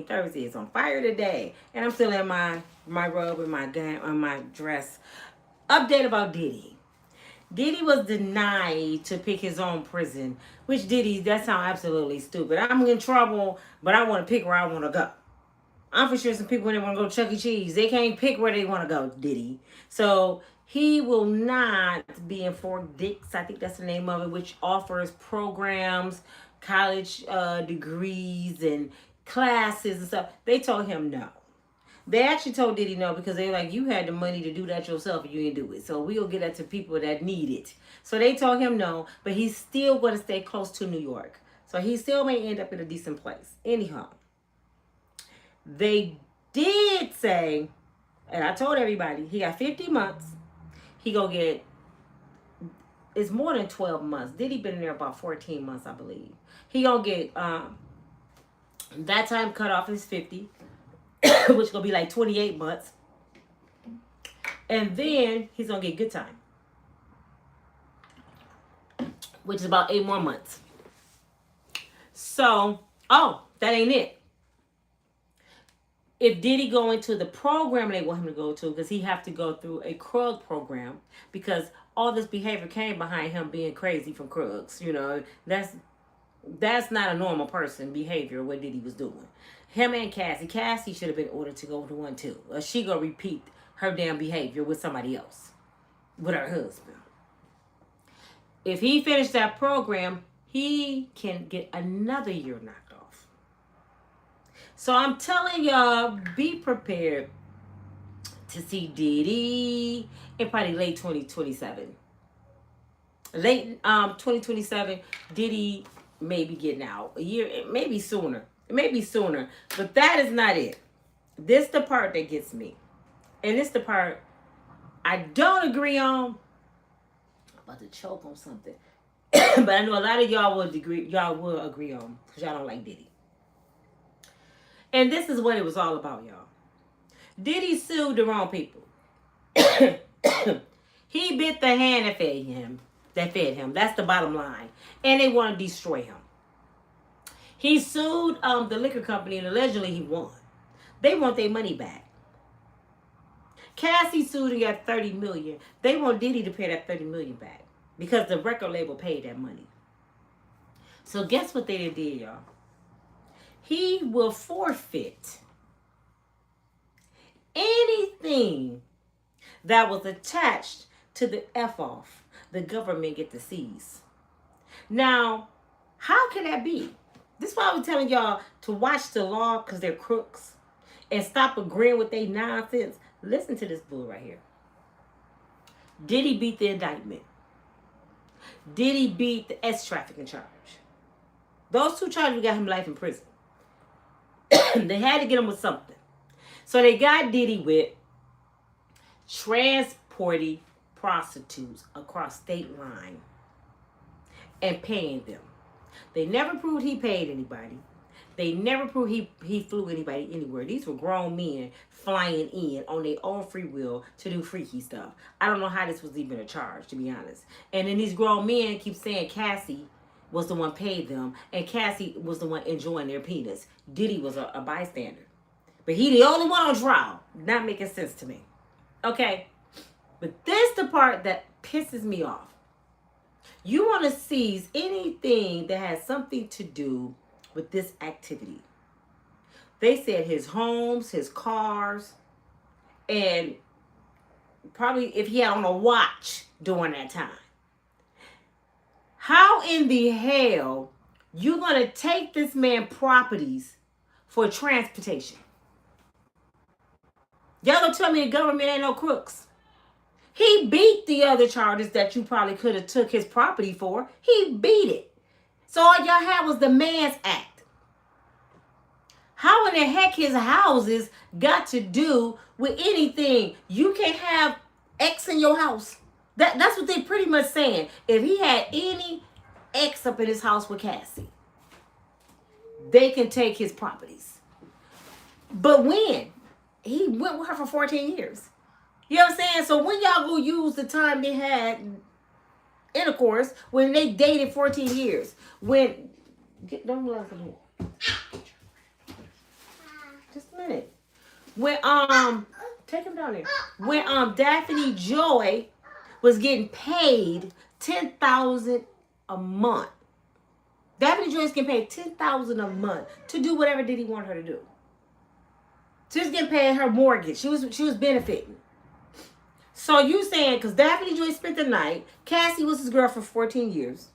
Queen. Thursday is on fire today. And I'm still in my robe and my gown and my dress. Update about Diddy. Diddy was denied to pick his own prison. Which Diddy, that sounds absolutely stupid. I'm in trouble, but I want to pick where I want to go. I'm for sure some people when they want to go to Chuck E. Cheese, they can't pick where they want to go, Diddy. So he will not be in Fort Dix, I think that's the name of it, which offers programs, college degrees, and classes and stuff. They told him no. They actually told Diddy no because they like, you had the money to do that yourself and you didn't do it. So we'll get that to people that need it. So they told him no, but he's still going to stay close to New York. So he still may end up in a decent place. Anyhow, they did say, and I told everybody, he got 50 months. He gonna get, it's more than 12 months. Diddy been in there about 14 months, I believe. He gonna get, that time cut off is 50. Which gonna be like 28 months. And then he's gonna get good time, which is about 8 more months. So, oh, that ain't it. If Diddy go into the program they want him to go to, because he have to go through a Krug program, because all this behavior came behind him being crazy from Krugs. You know, that's not a normal person behavior, what Diddy was doing. Him and Cassie should have been ordered to go to one too. Or she gonna repeat her damn behavior with somebody else, with her husband. If he finished that program, he can get another year knocked off. So I'm telling y'all, be prepared to see Diddy in probably late 2027. Late 2027, Diddy may be getting out. A year, maybe sooner. It may be sooner, but that is not it. This the part that gets me. And this the part I don't agree on. I'm about to choke on something. But I know a lot of y'all will agree on, because y'all don't like Diddy. And this is what it was all about, y'all. Diddy sued the wrong people. He bit the hand that fed him. That's the bottom line. And they want to destroy him. He sued the liquor company and allegedly he won. They want their money back. Cassie sued and got $30 million. They want Diddy to pay that $30 million back because the record label paid that money. So guess what they did, y'all? He will forfeit anything that was attached to the F-off the government get to seize. Now, how can that be? This is why I was telling y'all to watch the law because they're crooks and stop agreeing with their nonsense. Listen to this bull right here. Diddy beat the indictment. Diddy beat the S-trafficking charge. Those two charges got him life in prison. They had to get him with something. So they got Diddy with transporting prostitutes across state line and paying them. They never proved he paid anybody. They never proved he flew anybody anywhere. These were grown men flying in on their own free will to do freaky stuff. I don't know how this was even a charge, to be honest. And then these grown men keep saying Cassie was the one paid them, and Cassie was the one enjoying their penis. Diddy was a bystander. But he the only one on trial. Not making sense to me. Okay? But this the part that pisses me off. You want to seize anything that has something to do with this activity. They said his homes, his cars, and probably if he had on a watch during that time. How in the hell you going to take this man properties for transportation? Y'all gonna tell me the government ain't no crooks? He beat the other charges that you probably could have took his property for. He beat it. So all y'all had was the Man's Act. How in the heck his houses got to do with anything? You can't have X in your house. That's what they pretty much saying. If he had any X up in his house with Cassie, they can take his properties. But when? He went with her for 14 years. You know what I'm saying? So when y'all go use the time they had intercourse, when they dated 14 years, when... Don't let them When take him down there. When Daphne Joy was getting paid $10,000 a month. Daphne Joy is getting paid $10,000 a month to do whatever Diddy wanted her to do. She was getting paid her mortgage. She was benefiting. So you saying, because Daphne Joy spent the night, Cassie was his girl for 14 years.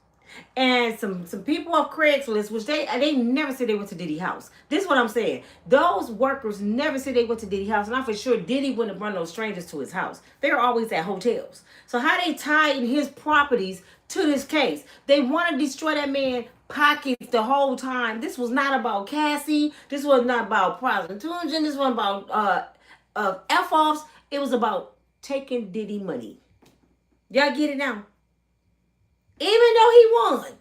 And some people off Craigslist, which they never said they went to Diddy's house. This is what I'm saying. Those workers never said they went to Diddy's house. And I'm for sure Diddy wouldn't have run no strangers to his house. They were always at hotels. So how they tied in his properties to this case? They want to destroy that man's pockets the whole time. This was not about Cassie. This was not about prostitution. This wasn't about F-offs. It was about taking Diddy money. Y'all get it now? Even though he won,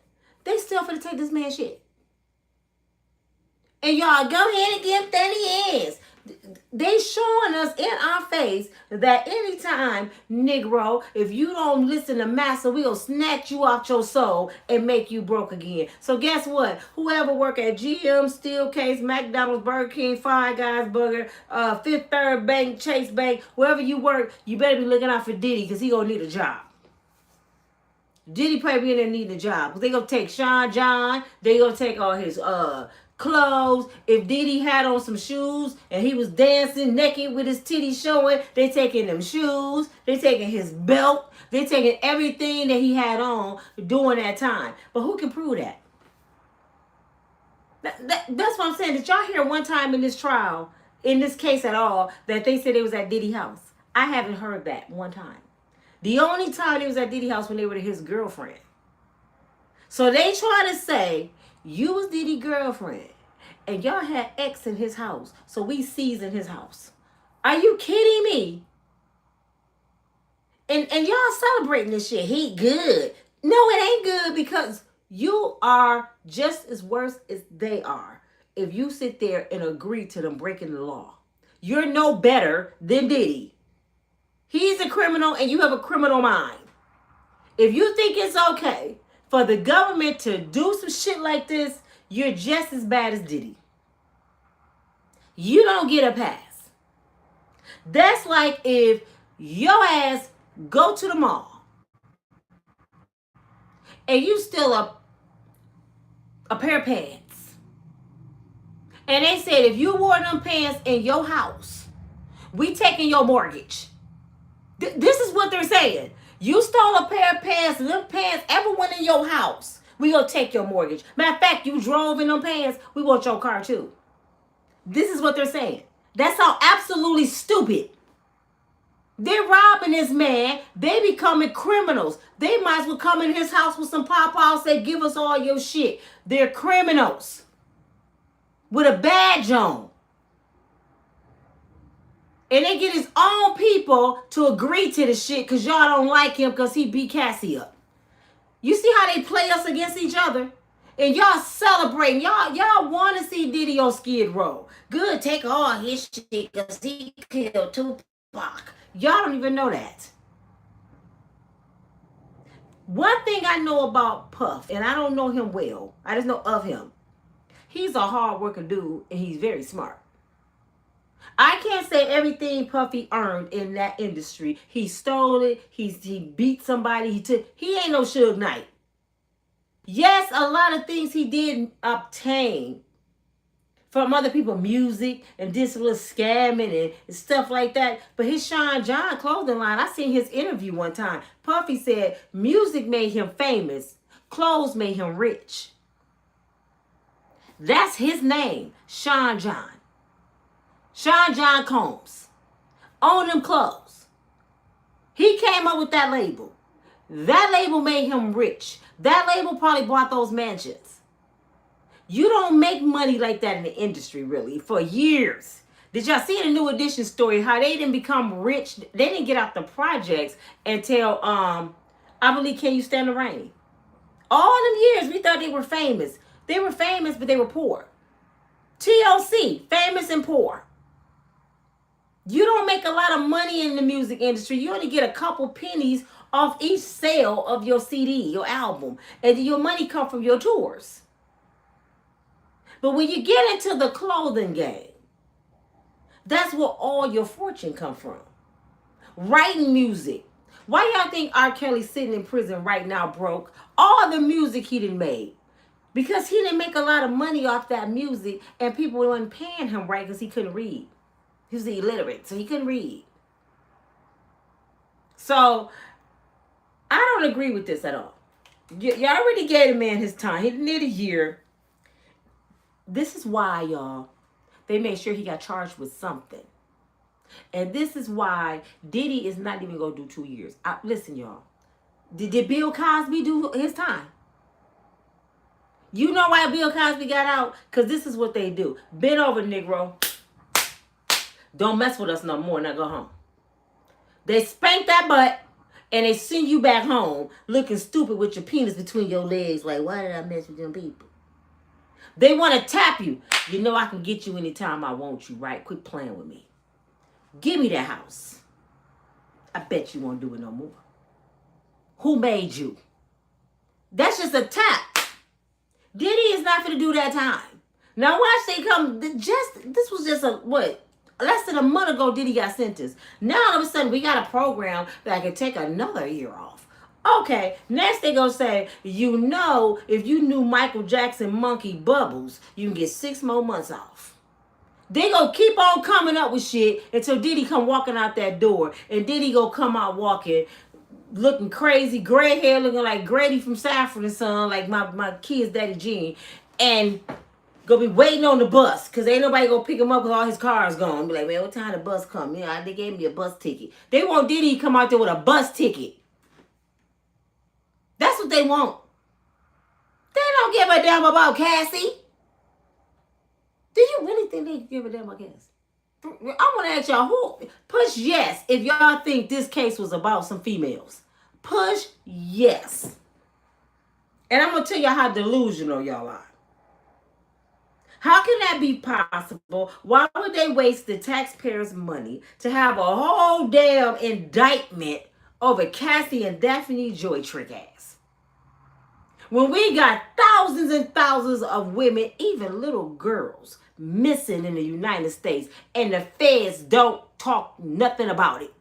they still finna take this man's shit. And y'all go ahead and give him 30 years. They showing us in our face that anytime, Negro, if you don't listen to Master, we'll snatch you off your soul and make you broke again. So guess what? Whoever work at GM, Steelcase, McDonald's, Burger King, Five Guys Burger, Fifth Third Bank, Chase Bank, wherever you work, you better be looking out for Diddy because he gonna need a job. Diddy probably be in there needing a job. Because they going to take Sean John. They going to take all his clothes. If Diddy had on some shoes and he was dancing naked with his titties showing, they taking them shoes. They taking his belt. They taking everything that he had on during that time. But who can prove that? That's what I'm saying. Did y'all hear one time in this trial, in this case at all, that they said it was at Diddy's house? I haven't heard that one time. The only time he was at Diddy's house when they were his girlfriend. So they try to say, you was Diddy's girlfriend. And y'all had X in his house. So we seasoned his house. Are you kidding me? And y'all celebrating this shit. He good. No, it ain't good because you are just as worse as they are. If you sit there and agree to them breaking the law. You're no better than Diddy. He's a criminal and you have a criminal mind. If you think it's okay for the government to do some shit like this, you're just as bad as Diddy. You don't get a pass. That's like if your ass go to the mall and you steal a pair of pants. And they said if you wore them pants in your house, we taking your mortgage. This is what they're saying. You stole a pair of pants, and them pants ever went in your house, we gonna take your mortgage. Matter of fact, you drove in them pants, we want your car too. This is what they're saying. That's how absolutely stupid. They're robbing this man. They becoming criminals. They might as well come in his house with some pawpaws, say, give us all your shit. They're criminals with a badge on. And they get his own people to agree to the shit because y'all don't like him because he beat Cassie up. You see how they play us against each other? And y'all celebrating. Y'all want to see Diddy on Skid Row. Good, take all his shit because he killed Tupac. Y'all don't even know that. One thing I know about Puff, and I don't know him well, I just know of him. He's a hard-working dude and he's very smart. I can't say everything Puffy earned in that industry. He stole it. He beat somebody. He ain't no Suge Knight. Yes, a lot of things he did obtain from other people, music and this little scamming and stuff like that. But his Sean John clothing line, I seen his interview one time. Puffy said music made him famous. Clothes made him rich. That's his name, Sean John. Sean John Combs. Own them clothes. He came up with that label. That label made him rich. That label probably bought those mansions. You don't make money like that in the industry, really, for years. Did y'all see the New Edition story, how they didn't become rich? They didn't get out the projects until, I believe, Can You Stand the Rain? All them years, we thought they were famous. They were famous, but they were poor. TLC, famous and poor. You don't make a lot of money in the music industry. You only get a couple pennies off each sale of your CD, your album. And your money comes from your tours. But when you get into the clothing game, That's where all your fortune come from. Writing music. Why y'all think R. Kelly's sitting in prison right now broke? All the music he done made. Because he didn't make a lot of money off that music and people weren't paying him right because he couldn't read. He was illiterate, so he couldn't read. So, I don't agree with this at all. You already gave the man his time. He did a year. This is why, y'all, they made sure he got charged with something. And this is why Diddy is not even going to do 2 years. Listen, y'all. Did Bill Cosby do his time? You know why Bill Cosby got out? Because this is what they do. Bend over, Negro. Don't mess with us no more. Now go home. They spank that butt and they send you back home looking stupid with your penis between your legs. Like, why did I mess with them people? They want to tap you. You know I can get you anytime I want you, right? Quit playing with me. Give me that house. I bet you won't do it no more. Who made you? That's just a tap. Diddy is not going to do that time. Now watch they come. This was just less than a month ago Diddy got sentenced. Now all of a sudden we got a program that can take another year off. Okay, next they gonna say, you know, if you knew Michael Jackson Monkey Bubbles, you can get 6 more months off. They gonna keep on coming up with shit until Diddy come walking out that door, and Diddy gonna come out walking looking crazy, gray hair, looking like Grady from Sanford and Son, like my kid's daddy Gene, and gonna be waiting on the bus because ain't nobody gonna pick him up because all his cars gone. Be like, man, what time the bus come? Yeah, they gave me a bus ticket. They want Diddy to come out there with a bus ticket. That's what they want. They don't give a damn about Cassie. Do you really think they give a damn about Cassie? I want to ask y'all, who push yes if y'all think this case was about some females. Push yes. And I'm going to tell y'all how delusional y'all are. How can that be possible? Why would they waste the taxpayers' money to have a whole damn indictment over Cassie and Daphne Joy trick ass? When we got thousands and thousands of women, even little girls, missing in the United States, and the feds don't talk nothing about it.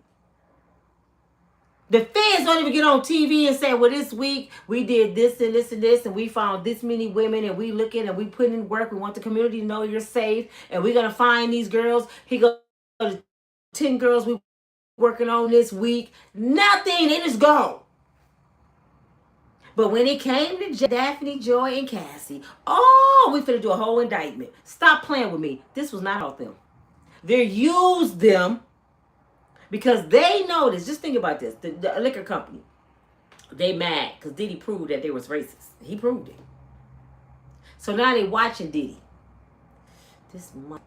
The feds don't even get on TV and say, well, this week we did this and this and this, and we found this many women, and we looking and we put in work. We want the community to know you're safe, and we're going to find these girls. He goes to 10 girls we working on this week. Nothing. It is gone. But when it came to Daphne, Joy, and Cassie, we finna do a whole indictment. Stop playing with me. This was not about them. They used them because they noticed. Just think about this. The liquor company, they mad because Diddy proved that they was racist. He proved it. So now they watching Diddy. This month.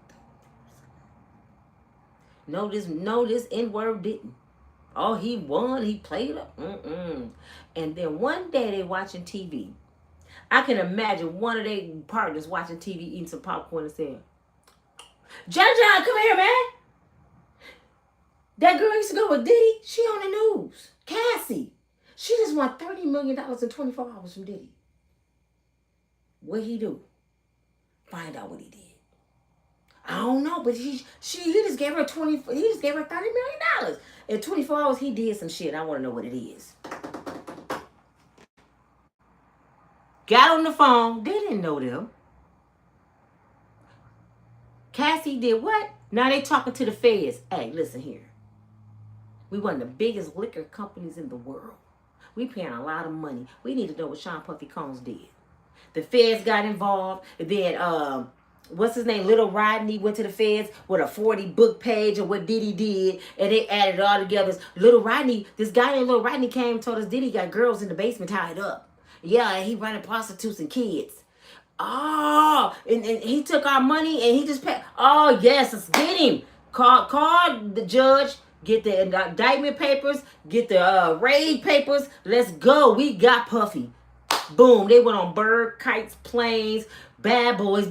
No, this N-word didn't. Oh, he won. He played up. And then one day they watching TV. I can imagine one of their partners watching TV eating some popcorn and saying, John, come here, man. That girl used to go with Diddy. She on the news. Cassie. She just won $30 million in 24 hours from Diddy. What he do? Find out what he did. I don't know, but he just gave her $30 million. In 24 hours, he did some shit. I want to know what it is. Got on the phone. They didn't know them. Cassie did what? Now they talking to the feds. Hey, listen here. We one of the biggest liquor companies in the world. We paying a lot of money. We need to know what Sean Puffy Combs did. The feds got involved. Then, what's his name? Little Rodney went to the feds with a 40-book page of what Diddy did, and they added it all together. Little Rodney, this guy named Little Rodney came and told us Diddy got girls in the basement tied up. Yeah, and he running prostitutes and kids. Oh, and he took our money and he just paid. Oh, yes, let's get him. Call the judge, get the indictment papers, get the raid papers. Let's go. We got Puffy. Boom, they went on bird, kites, planes. Bad boys.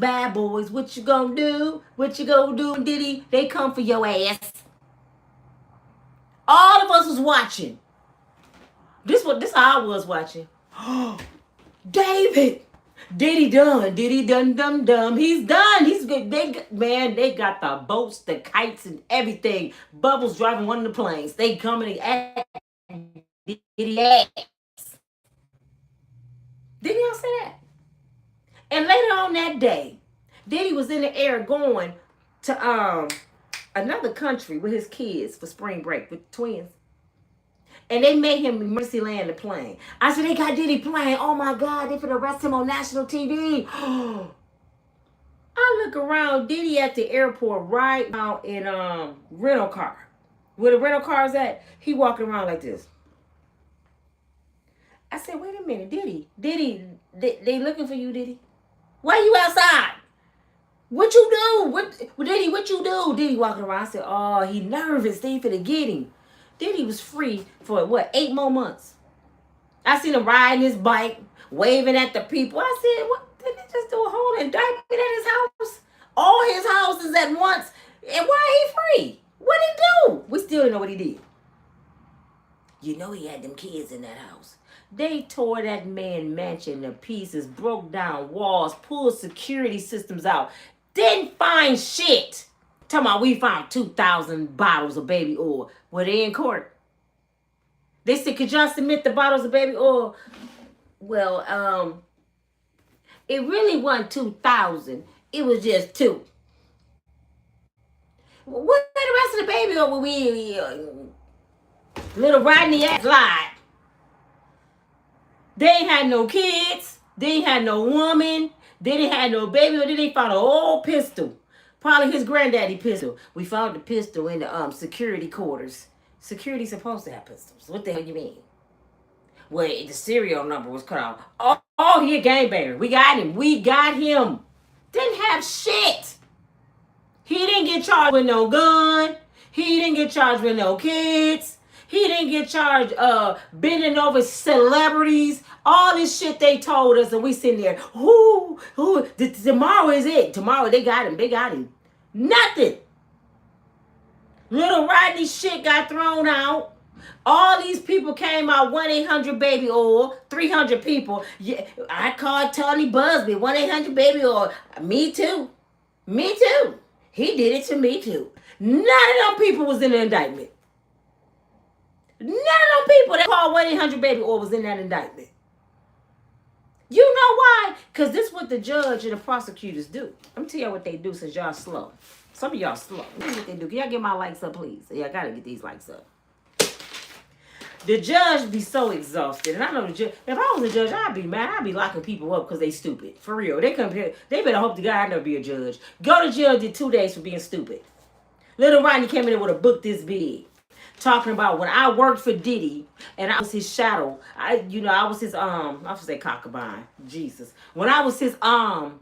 What you gonna do? What you gonna do, Diddy? They come for your ass. All of us was watching. This how I was watching. David, Diddy done. Diddy done dum dum. He's done. He's good. They got the boats, the kites, and everything. Bubbles driving one of the planes. They coming at Diddy ass. Didn't y'all say that? And later on that day, Diddy was in the air going to another country with his kids for spring break with twins. And they made him emergency land the plane. I said, they got Diddy playing. Oh my God, they finna arrest him on national TV. I look around, Diddy at the airport right now in rental car. Where the rental car's at, he walking around like this. I said, wait a minute, Diddy, they looking for you, Diddy. Why you outside? What you do? What you do? Diddy walking around. I said, oh, he nervous. They finna get him. Diddy was free for what, 8 more months. I seen him riding his bike, waving at the people. I said, what? Did he just do a whole indictment at his house? All his houses at once. And why he free? What he do? We still don't know what he did. You know he had them kids in that house. They tore that man mansion to pieces, broke down walls, pulled security systems out. Didn't find shit. Talking about we found 2,000 bottles of baby oil. Were they in court? They said, could y'all submit the bottles of baby oil? Well, it really wasn't 2,000. It was just 2. Where the rest of the baby oil? We little Rodney ass lied. They ain't had no kids. They ain't had no woman. They didn't have no baby. Or they found an old pistol. Probably his granddaddy pistol. We found the pistol in the security quarters. Security's supposed to have pistols. What the hell you mean? Well, the serial number was cut off. Oh, he a gangbanger. We got him. We got him. Didn't have shit. He didn't get charged with no gun. He didn't get charged with no kids. He didn't get charged bending over celebrities. All this shit they told us, and we sitting there. Tomorrow is it. Tomorrow they got him. They got him. Nothing. Little Rodney shit got thrown out. All these people came out 1-800-baby oil. 300 people. Yeah, I called Tony Busby 1-800 baby oil. Me too. Me too. He did it to me too. None of them people was in the indictment. None of them people that called 1-800 baby oil was in that indictment. You know why? Because this is what the judge and the prosecutors do. I'm tell you what they do since y'all slow. Some of y'all slow. Let me what they do. Can y'all get my likes up, please? Yeah, I gotta get these likes up. The judge be so exhausted. And I know the judge, if I was a judge, I'd be mad. I'd be locking people up because they stupid. For real. They come here. They better hope to God I never be a judge. Go to jail, did 2 days for being stupid. Little Rodney came in there with a book this big. Talking about when I worked for Diddy and I was his shadow. I was his I was say cockabine. Jesus. When I was his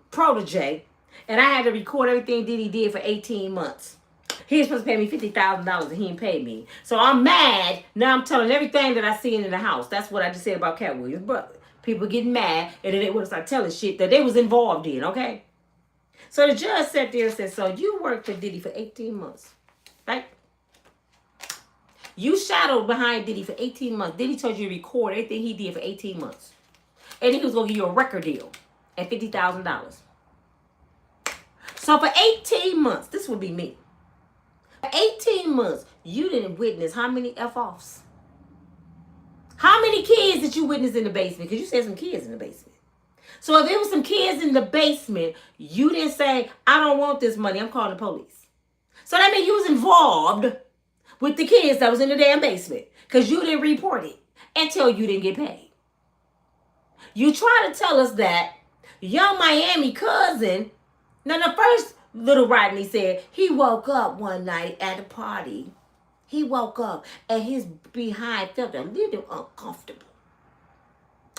protege and I had to record everything Diddy did for 18 months. He was supposed to pay me $50,000 and he didn't pay me. So I'm mad. Now I'm telling everything that I seen in the house. That's what I just said about Cat Williams' brother. People getting mad and then they would start telling shit that they was involved in, okay? So the judge sat there and said, so you worked for Diddy for 18 months, right? You shadowed behind Diddy for 18 months. Diddy told you to record everything he did for 18 months. And he was going to give you a record deal at $50,000. So for 18 months, this would be me. For 18 months, you didn't witness how many F-offs? How many kids did you witness in the basement? Because you said some kids in the basement. So if there was some kids in the basement, you didn't say, I don't want this money, I'm calling the police. So that means you was involved with the kids that was in the damn basement because you didn't report it until you didn't get paid. You try to tell us that Young Miami cousin, now the first little Rodney said he woke up one night at a party. He woke up and his behind felt a little uncomfortable.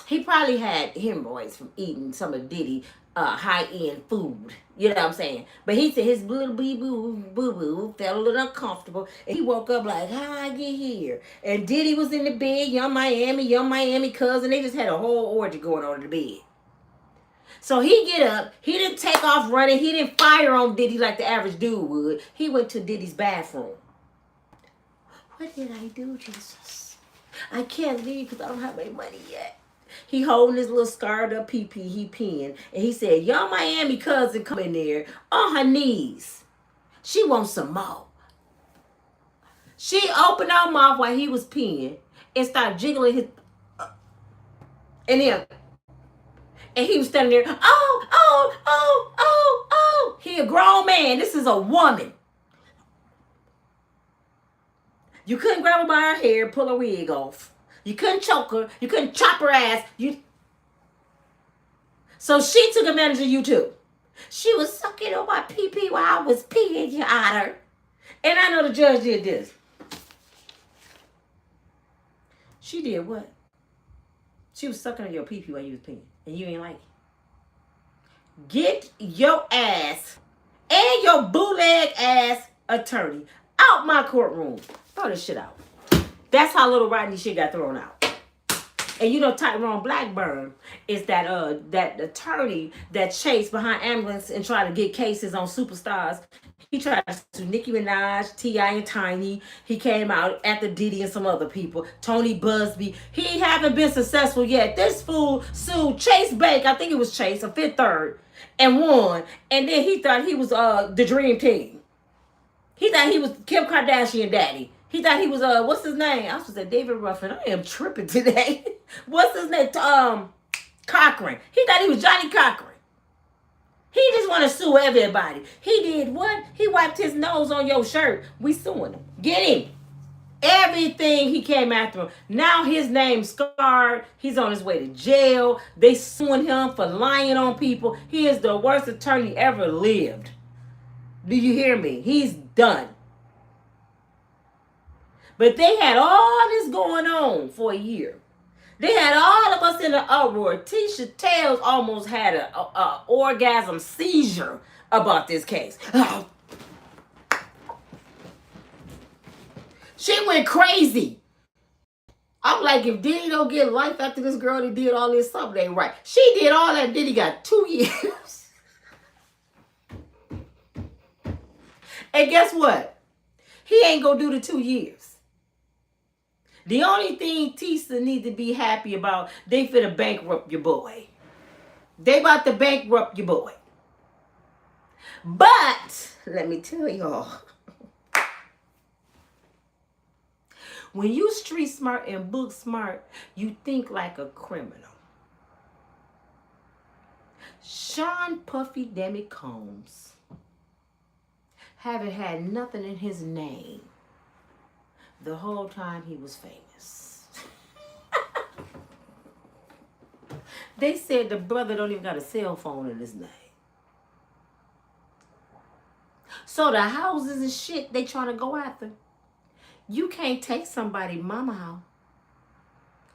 He probably had hemorrhoids from eating some of Diddy high-end food. You know what I'm saying? But he said his little boo-boo felt a little uncomfortable. And he woke up like, how I get here? And Diddy was in the bed, Young Miami cousin. They just had a whole orgy going on in the bed. So he get up. He didn't take off running. He didn't fire on Diddy like the average dude would. He went to Diddy's bathroom. What did I do, Jesus? I can't leave because I don't have any money yet. He holding his little scarred up pee-pee, he peeing. And he said, young Miami cousin come in there on her knees. She wants some more. She opened her mouth while he was peeing and started jiggling his... And then... And he was standing there, oh. He a grown man. This is a woman. You couldn't grab her by her hair, pull her wig off. You couldn't choke her. You couldn't chop her ass. So she took advantage of you too. She was sucking on my pee-pee while I was peeing you at her. And I know the judge did this. She did what? She was sucking on your pee-pee while you was peeing. And you ain't like it. Get your ass and your bootleg ass attorney out my courtroom. Throw this shit out. That's how little Rodney shit got thrown out. And you know Tyrone Blackburn is that attorney that chased behind ambulance and tried to get cases on superstars. He tried to sue Nicki Minaj, T.I. and Tiny. He came out after Diddy and some other people. Tony Busby. He haven't been successful yet. This fool sued Chase Bank. I think it was Chase, a Fifth Third, and won. And then he thought he was the dream team. He thought he was Kim Kardashian daddy. He thought he was what's his name? I was supposed to say David Ruffin. I am tripping today. What's his name? Cochran. He thought he was Johnny Cochran. He just want to sue everybody. He did what? He wiped his nose on your shirt. We suing him. Get him. Everything he came after him. Now his name's scarred. He's on his way to jail. They suing him for lying on people. He is the worst attorney ever lived. Do you hear me? He's done. But they had all this going on for a year. They had all of us in an uproar. Tisha Tales almost had an orgasm seizure about this case. She went crazy. I'm like, if Diddy don't get life after this girl that did all this, something ain't right. She did all that. Diddy got 2 years. And guess what? He ain't gonna do the 2 years. The only thing Tisa need to be happy about, they finna bankrupt your boy. They about to bankrupt your boy. But, let me tell y'all, when you street smart and book smart, you think like a criminal. Sean Puffy Demi Combs haven't had nothing in his name the whole time he was famous. They said the brother don't even got a cell phone in his name. So the houses and shit they trying to go after, you can't take somebody mama house.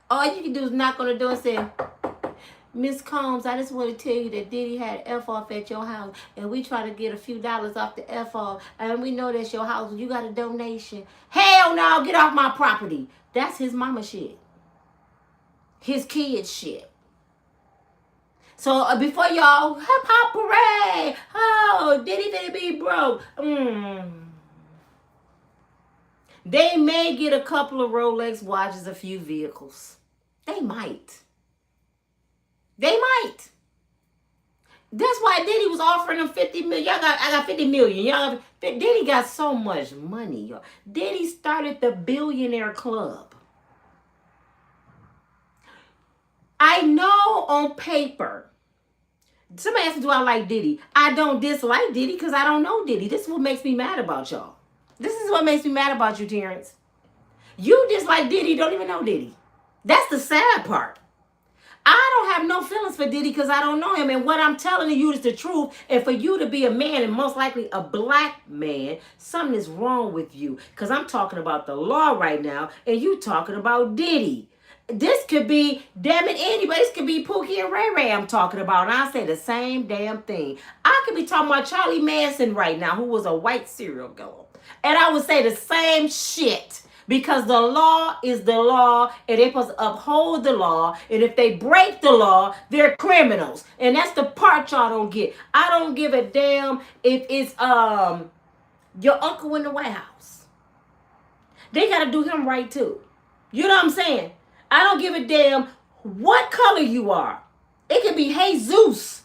All you can do is knock on the door and say, Miss Combs, I just want to tell you that Diddy had F off at your house, and we try to get a few dollars off the F off, and we know that's your house. You got a donation. Hell no, get off my property. That's his mama shit. His kid shit. So before y'all, hip hop parade. Oh, Diddy finna be broke. They may get a couple of Rolex watches, a few vehicles. They might. They might. That's why Diddy was offering them 50 million. I got 50 million. Diddy got so much money, y'all. Diddy started the billionaire club. I know on paper. Somebody asked me, do I like Diddy? I don't dislike Diddy because I don't know Diddy. This is what makes me mad about y'all. This is what makes me mad about you, Terrence. You dislike Diddy, don't even know Diddy. That's the sad part. I don't have no feelings for Diddy because I don't know him. And what I'm telling you is the truth. And for you to be a man, and most likely a black man, something is wrong with you. Because I'm talking about the law right now, and you talking about Diddy. This could be, damn it, anybody. This could be Pookie and Ray Ray I'm talking about. And I say the same damn thing. I could be talking about Charlie Manson right now, who was a white serial killer. And I would say the same shit. Because the law is the law, and they're supposed to uphold the law. And if they break the law, they're criminals. And that's the part y'all don't get. I don't give a damn if it's your uncle in the White House. They got to do him right too. You know what I'm saying? I don't give a damn what color you are. It can be Jesus.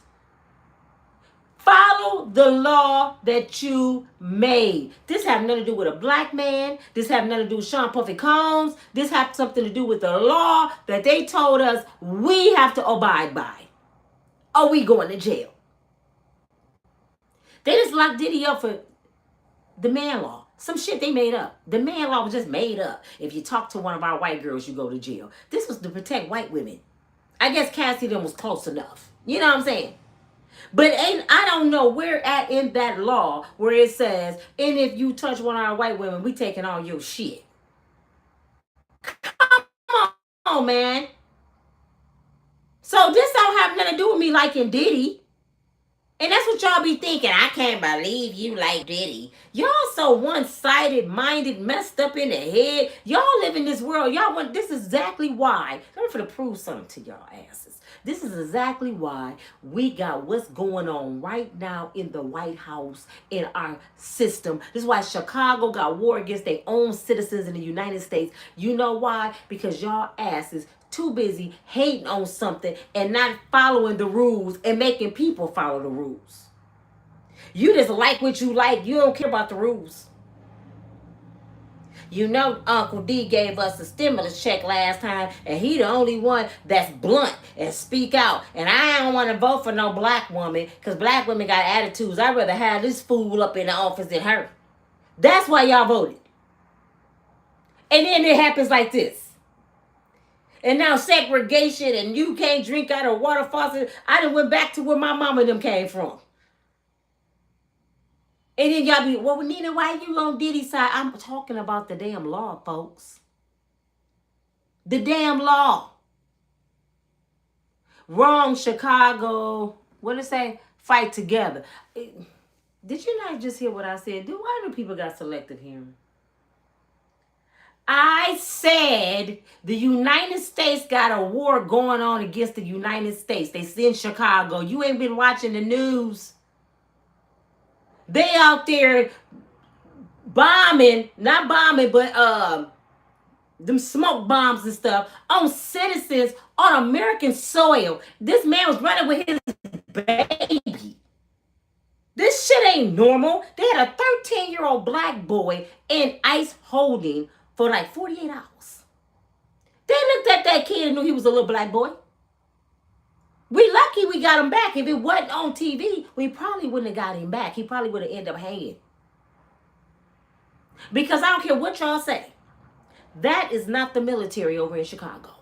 Follow the law that you made. This have nothing to do with a black man. This have nothing to do with Sean Puffy Combs. This have something to do with the law that they told us we have to abide by. Or we going to jail. They just locked Diddy up for the man law. Some shit they made up. The man law was just made up. If you talk to one of our white girls, you go to jail. This was to protect white women. I guess Cassie them was close enough. You know what I'm saying? But I don't know where at in that law where it says, and if you touch one of our white women, we taking all your shit. Come on, man. So this don't have nothing to do with me liking Diddy. And that's what y'all be thinking. I can't believe you like Diddy. Y'all so one-sided, minded, messed up in the head. Y'all live in this world. Y'all want. This is exactly why. I'm going to prove something to y'all asses. This is exactly why we got what's going on right now in the White House, in our system. This is why Chicago got war against their own citizens in the United States. You know why? Because y'all asses too busy hating on something and not following the rules and making people follow the rules. You just like what you like. You don't care about the rules. You know Uncle D gave us a stimulus check last time, and he the only one that's blunt and speak out. And I don't want to vote for no black woman because black women got attitudes. I'd rather have this fool up in the office than her. That's why y'all voted. And then it happens like this. And now segregation and you can't drink out of water faucet. I done went back to where my mama and them came from. And then y'all be, well, Nina, why you on Diddy's side? I'm talking about the damn law, folks. The damn law. Wrong, Chicago. What did it say? Fight together. Did you not just hear what I said? Why do people got selective hearing? I said the United States got a war going on against the United States. They in Chicago. You ain't been watching the news. They out there bombing, not bombing, but them smoke bombs and stuff on citizens on American soil. This man was running with his baby. This shit ain't normal. They had a 13-year-old black boy in ICE holding for like 48 hours. They looked at that kid and knew he was a little black boy. We lucky we got him back. If it wasn't on TV, we probably wouldn't have got him back. He probably would have ended up hanging. Because I don't care what y'all say. That is not the military over in Chicago.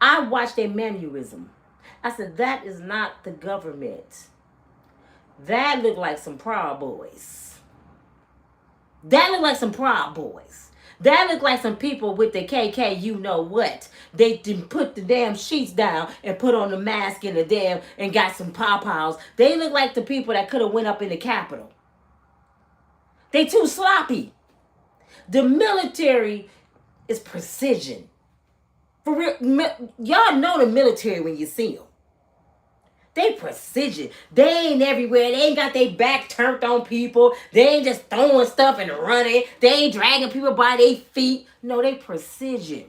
I watched their mannerism. I said, that is not the government. That looked like some Proud Boys. That looked like some Proud Boys. That looked like some people with the KK, you know what. They didn't put the damn sheets down and put on the mask and the damn and got some pawpaws. They look like the people that could have went up in the Capitol. They too sloppy. The military is precision. For real, y'all know the military when you see them. They precision. They ain't everywhere. They ain't got their back turned on people. They ain't just throwing stuff and running. They ain't dragging people by their feet. No, they precision.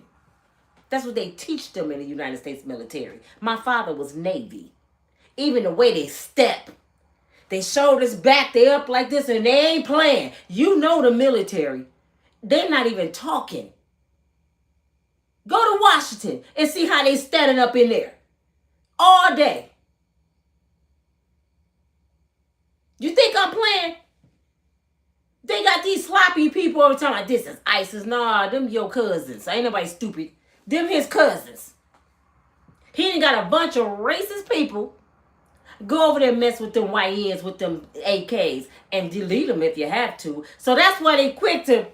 That's what they teach them in the United States military. My father was Navy. Even the way they step. They shoulders back, they up like this, and they ain't playing. You know the military. They're not even talking. Go to Washington and see how they standing up in there. All day. You think I'm playing? They got these sloppy people over time like, this is ISIS. Nah, them your cousins. Ain't nobody stupid. Them his cousins. He done got a bunch of racist people. Go over there and mess with them white ends with them AKs and delete them if you have to. So that's why they quick to...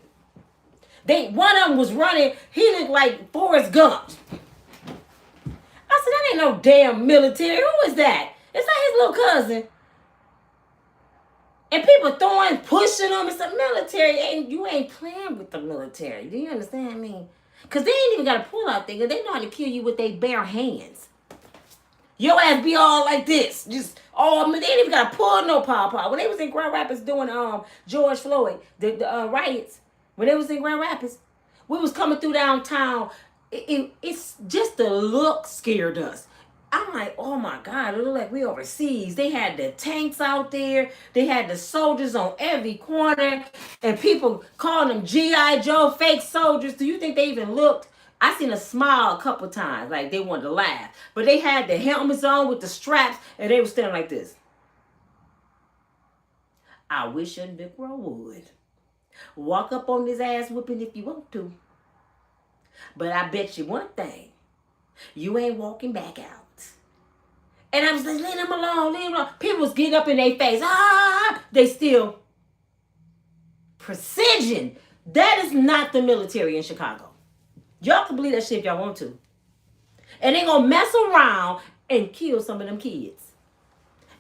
One of them was running. He looked like Forrest Gump. I said, that ain't no damn military. Who is that? It's not his little cousin. And people throwing, pushing them. It's the military. And you ain't playing with the military. Do you understand me? Because they ain't even got to pull out things. They know how to kill you with their bare hands. Your ass be all like this. Just all, they ain't even got to pull no pawpaw. When they was in Grand Rapids doing George Floyd, the riots, when they was in Grand Rapids, we was coming through downtown. It's just the look scared us. I'm like, oh my God, it looked like we overseas. They had the tanks out there. They had the soldiers on every corner. And people calling them G.I. Joe fake soldiers. Do you think they even looked? I seen a smile a couple times, like they wanted to laugh. But they had the helmets on with the straps, and they were standing like this. I wish a Negro would. Walk up on his ass whooping if you want to. But I bet you one thing. You ain't walking back out. And I was like, leave him alone, leave him alone. People was getting up in their face. They still precision. That is not the military in Chicago. Y'all can believe that shit if y'all want to. And they gonna mess around and kill some of them kids.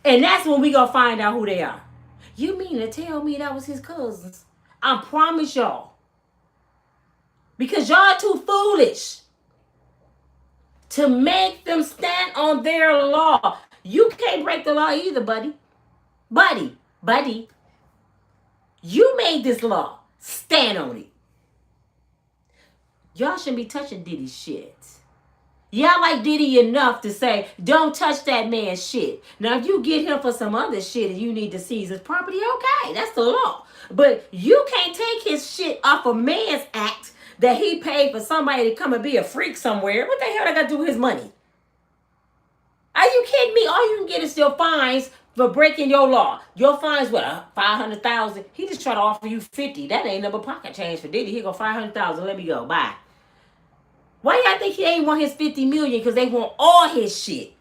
And that's when we gonna find out who they are. You mean to tell me that was his cousins? I promise y'all. Because y'all too foolish to make them stand on their law. You can't break the law either, buddy. Buddy. You made this law. Stand on it. Y'all shouldn't be touching Diddy's shit. Y'all like Diddy enough to say, don't touch that man's shit. Now, if you get him for some other shit and you need to seize his property, okay, that's the law. But you can't take his shit off a man's act that he paid for somebody to come and be a freak somewhere. What the hell that got to do with his money? Are you kidding me? All you can get is your fines for breaking your law. Your fines, what, $500,000? He just tried to offer you $50,000. That ain't number pocket change for Diddy. Here go $500,000. Let me go. Bye. Why y'all think he ain't want his $50 million? Because they want all his shit.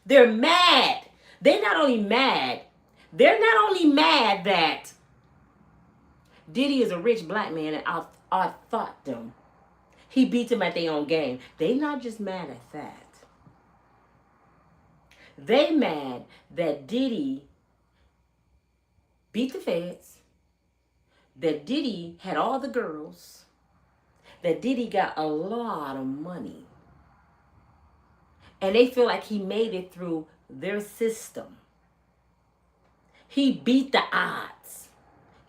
They're mad. They're not only mad that Diddy is a rich black man and I thought them. He beat them at their own game. They not just mad at that. They mad that Diddy beat the feds, that Diddy had all the girls, that Diddy got a lot of money. And they feel like he made it through their system. He beat the odds.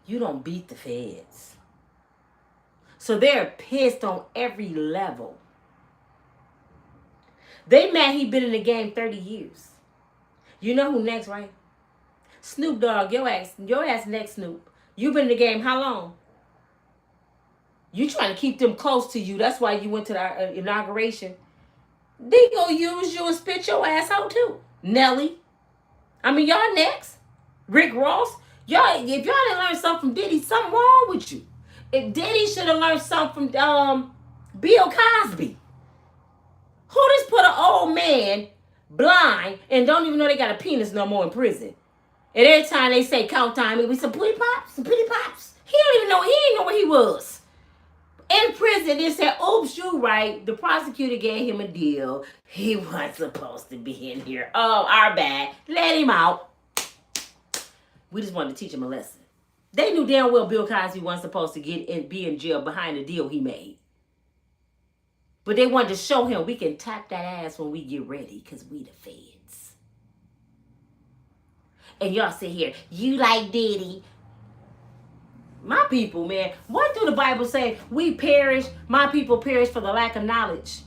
You don't beat the feds. So they're pissed on every level. They mad he been in the game 30 years. You know who next, right? Snoop Dogg, your ass next, Snoop. You been in the game how long? You trying to keep them close to you. That's why you went to the inauguration. They gonna use you and spit your ass out too. Nelly. I mean, y'all next. Rick Ross. Y'all, if y'all didn't learn something from Diddy, something wrong with you. If Diddy should have learned something from Bill Cosby. Who just put an old man blind and don't even know they got a penis no more in prison? And every time they say count time, it be some pretty pops. He didn't know where he was. In prison, they said, oops, you right. The prosecutor gave him a deal. He wasn't supposed to be in here. Oh, our bad. Let him out. We just wanted to teach him a lesson. They knew damn well Bill Cosby wasn't supposed to be in jail behind the deal he made. But they wanted to show him we can tap that ass when we get ready because we the feds. And y'all sit here, you like Diddy. My people, man. What do the Bible say? We perish, my people perish for the lack of knowledge.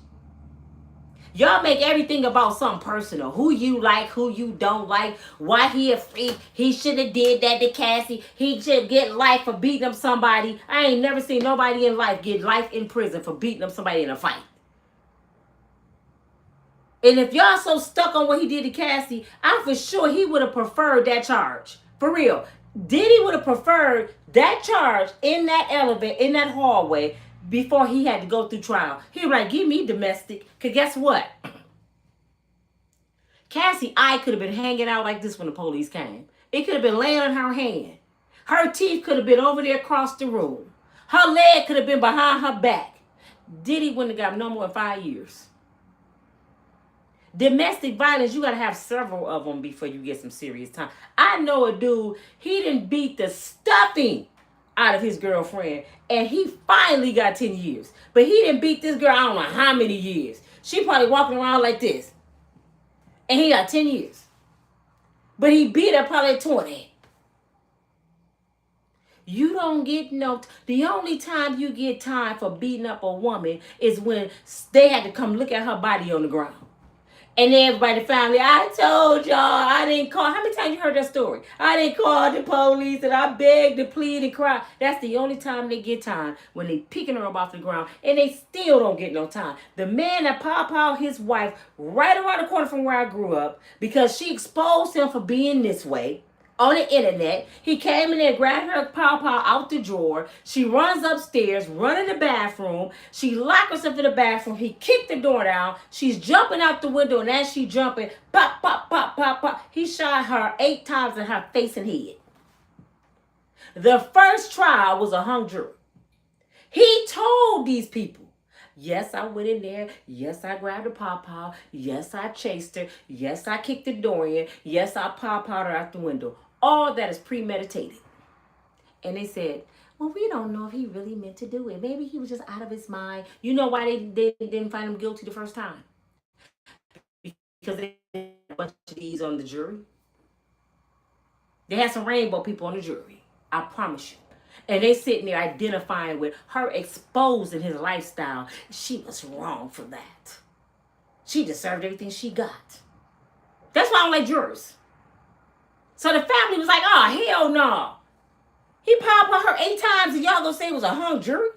Y'all make everything about something personal. Who you like, who you don't like, why he a freak. He should have did that to Cassie. He should get life for beating up somebody. I ain't never seen nobody in life get life in prison for beating up somebody in a fight. And if y'all so stuck on what he did to Cassie, I'm for sure he would have preferred that charge. For real. Diddy would have preferred that charge in that elevator, in that hallway, before he had to go through trial. He was like, give me domestic. Because guess what? Cassie eye could have been hanging out like this when the police came. It could have been laying on her hand. Her teeth could have been over there across the room. Her leg could have been behind her back. Diddy wouldn't have got no more than 5 years. Domestic violence, you got to have several of them before you get some serious time. I know a dude, he didn't beat the stuffing out of his girlfriend, and he finally got 10 years. But he didn't beat this girl, I don't know how many years. She probably walking around like this. And he got 10 years. But he beat her probably 20. You don't get no. The only time you get time for beating up a woman is when they had to come look at her body on the ground. And everybody in the family, I told y'all, I didn't call. How many times you heard that story? I didn't call the police and I begged and plead and cry. That's the only time they get time, when they picking her up off the ground. And they still don't get no time. The man that pawpawed his wife right around the corner from where I grew up, because she exposed him for being this way on the internet. He came in there, grabbed her pawpaw out the drawer. She runs upstairs, run in the bathroom. She locked herself in the bathroom. He kicked the door down. She's jumping out the window, and as she jumping, pop, pop, pop, pop, pop. He shot her 8 times in her face and head. The first trial was a hung jury. He told these people, yes, I went in there. Yes, I grabbed a pawpaw. Yes, I chased her. Yes, I kicked the door in. Yes, I pawpawed her out the window. All that is premeditated. And they said, well, we don't know if he really meant to do it. Maybe he was just out of his mind. You know why they didn't find him guilty the first time? Because they had a bunch of these on the jury. They had some rainbow people on the jury. I promise you. And they sitting there identifying with her, exposing his lifestyle. She was wrong for that. She deserved everything she got. That's why I don't like jurors. So the family was like, oh, hell no. He popped her 8 times and y'all gonna say it was a hung jury?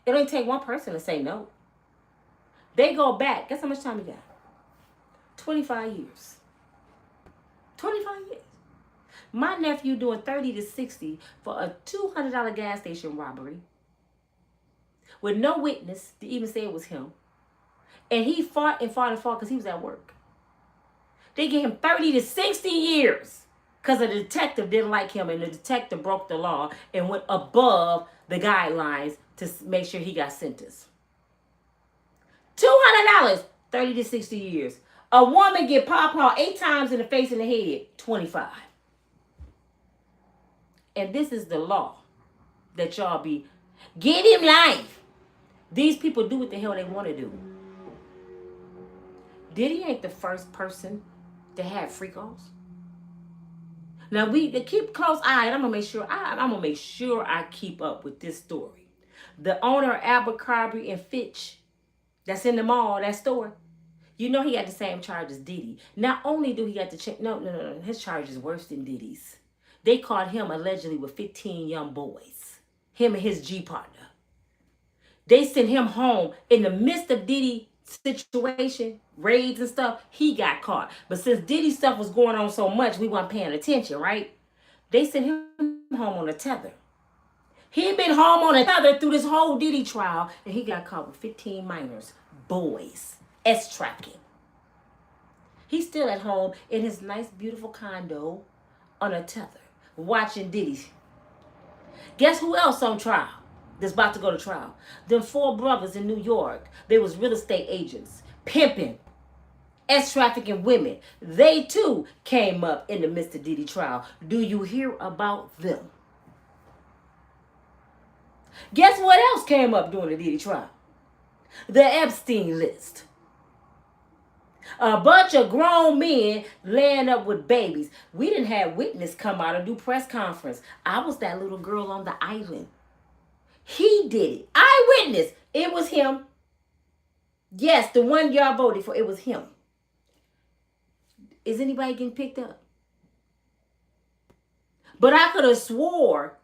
It only take one person to say no. They go back. Guess how much time he got? 25 years. 25 years. My nephew doing 30 to 60 for a $200 gas station robbery with no witness to even say it was him. And he fought and fought and fought because he was at work. They gave him 30 to 60 years because the detective didn't like him, and the detective broke the law and went above the guidelines to make sure he got sentenced. $200, 30 to 60 years. A woman get pawpawed 8 times in the face and the head, 25. And this is the law that y'all be, give him life. These people do what the hell they want to do. Diddy ain't the first person to have freak-offs. Now we keep close eye, and I'm gonna make sure I keep up with this story. The owner of Abercrombie and Fitch, that's in the mall, that store, you know he got the same charge as Diddy. Not only do he got the no, his charge is worse than Diddy's. They caught him allegedly with 15 young boys, him and his G partner. They sent him home in the midst of Diddy situation, raids and stuff. He got caught. But since Diddy stuff was going on so much, we weren't paying attention, right? They sent him home on a tether. He'd been home on a tether through this whole Diddy trial, and he got caught with 15 minors, boys, S-tracking. He's still at home in his nice, beautiful condo on a tether, watching Diddy. Guess who else on trial that's about to go to trial? Them 4 brothers in New York. They was real estate agents, pimping, S-trafficking women. They too came up in the midst of Diddy trial. Do you hear about them? Guess what else came up during the Diddy trial? The Epstein list. A bunch of grown men laying up with babies. We didn't have witness come out and do press conference. I was that little girl on the island. He did it. Eyewitness. It was him. Yes, the one y'all voted for, it was him. Is anybody getting picked up? But I could have swore